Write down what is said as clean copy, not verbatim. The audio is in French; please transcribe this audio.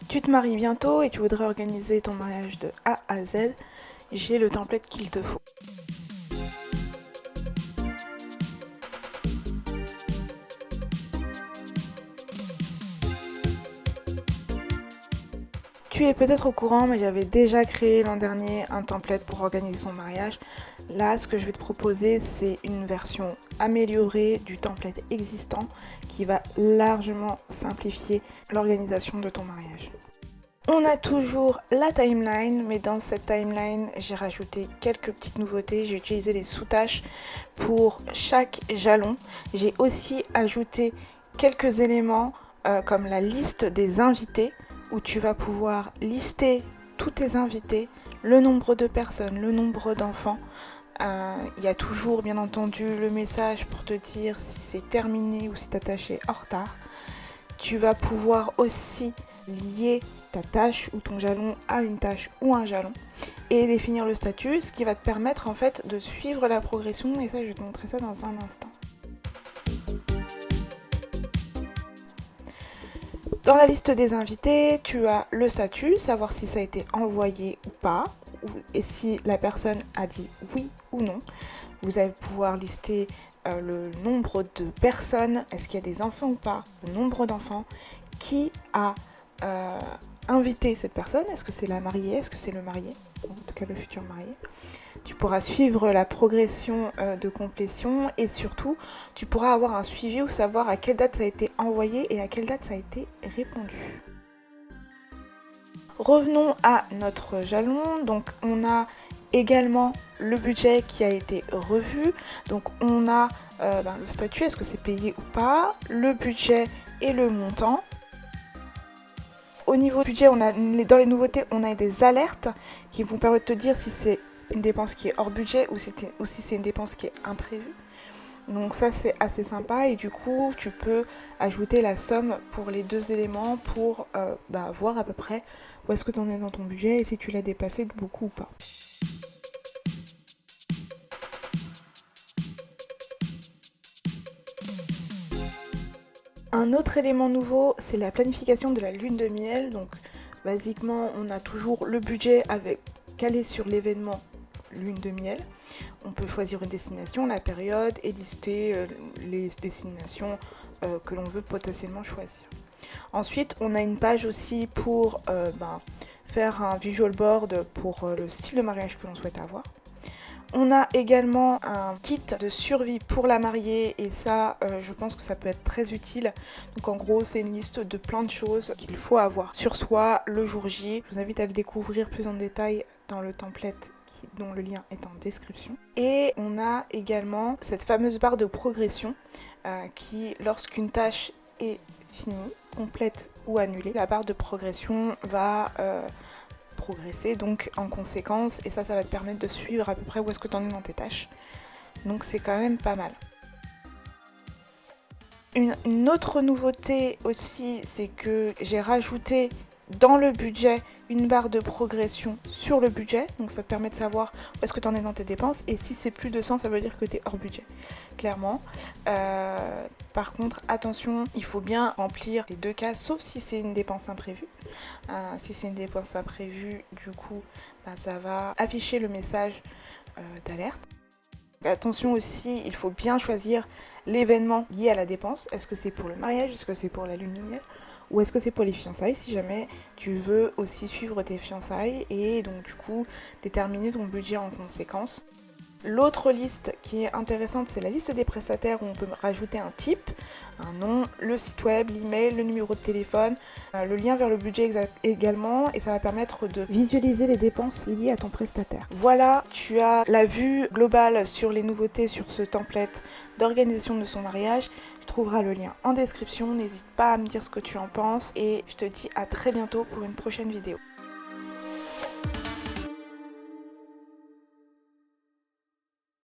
Tu te maries bientôt et tu voudrais organiser ton mariage de A à Z, j'ai le template qu'il te faut. Tu es peut-être au courant, mais j'avais déjà créé l'an dernier un template pour organiser son mariage. Là, ce que je vais te proposer, c'est une version améliorée du template existant qui va largement simplifier l'organisation de ton mariage. On a toujours la timeline, mais dans cette timeline, j'ai rajouté quelques petites nouveautés. J'ai utilisé des sous-tâches pour chaque jalon. J'ai aussi ajouté quelques éléments comme la liste des invités, où tu vas pouvoir lister tous tes invités, le nombre de personnes, le nombre d'enfants. Il y a toujours bien entendu le message pour te dire si c'est terminé ou si ta tâche est en retard. Tu vas pouvoir aussi lier ta tâche ou ton jalon à une tâche ou un jalon et définir le statut, ce qui va te permettre en fait de suivre la progression, et ça je vais te montrer ça dans un instant. Dans la liste des invités, tu as le statut, savoir si ça a été envoyé ou pas, et si la personne a dit oui ou non. Vous allez pouvoir lister le nombre de personnes, est-ce qu'il y a des enfants ou pas, le nombre d'enfants, qui a invité cette personne, est-ce que c'est la mariée, est-ce que c'est le marié, en tout cas le futur marié. Tu pourras suivre la progression de complétion et surtout tu pourras avoir un suivi ou savoir à quelle date ça a été envoyé et à quelle date ça a été répondu. Revenons à notre jalon, donc on a également le budget qui a été revu, donc on a le statut, est-ce que c'est payé ou pas, le budget et le montant. Au niveau budget, dans les nouveautés, on a des alertes qui vont permettre de te dire si c'est une dépense qui est hors budget ou si c'est une dépense qui est imprévue. Donc ça c'est assez sympa et du coup tu peux ajouter la somme pour les deux éléments pour voir à peu près où est-ce que tu en es dans ton budget et si tu l'as dépassé de beaucoup ou pas. Un autre élément nouveau, c'est la planification de la lune de miel. Donc basiquement on a toujours le budget calé sur l'événement lune de miel. On peut choisir une destination, la période et lister les destinations que l'on veut potentiellement choisir. Ensuite, on a une page aussi pour faire un visual board pour le style de mariage que l'on souhaite avoir. On a également un kit de survie pour la mariée et ça, je pense que ça peut être très utile. Donc en gros, c'est une liste de plein de choses qu'il faut avoir sur soi le jour J. Je vous invite à le découvrir plus en détail dans le template dont le lien est en description. Et on a également cette fameuse barre de progression qui, lorsqu'une tâche est finie, complète ou annulée, la barre de progression va progresser donc en conséquence et ça va te permettre de suivre à peu près où est-ce que tu en es dans tes tâches. Donc c'est quand même pas mal. Une autre nouveauté aussi, c'est que j'ai rajouté dans le budget une barre de progression sur le budget, donc ça te permet de savoir où est-ce que tu en es dans tes dépenses et si c'est plus de 100 ça veut dire que tu es hors budget, clairement. Par contre attention, il faut bien remplir les deux cases sauf si c'est une dépense imprévue. Si c'est une dépense imprévue, du coup ça va afficher le message d'alerte. Attention aussi, il faut bien choisir l'événement lié à la dépense. Est-ce que c'est pour le mariage, est-ce que c'est pour la lune de miel ou est-ce que c'est pour les fiançailles si jamais tu veux aussi suivre tes fiançailles et donc du coup déterminer ton budget en conséquence. L'autre liste qui est intéressante, c'est la liste des prestataires où on peut rajouter un type, un nom, le site web, l'email, le numéro de téléphone, le lien vers le budget également et ça va permettre de visualiser les dépenses liées à ton prestataire. Voilà, tu as la vue globale sur les nouveautés sur ce template d'organisation de son mariage. Tu trouveras le lien en description, n'hésite pas à me dire ce que tu en penses et je te dis à très bientôt pour une prochaine vidéo.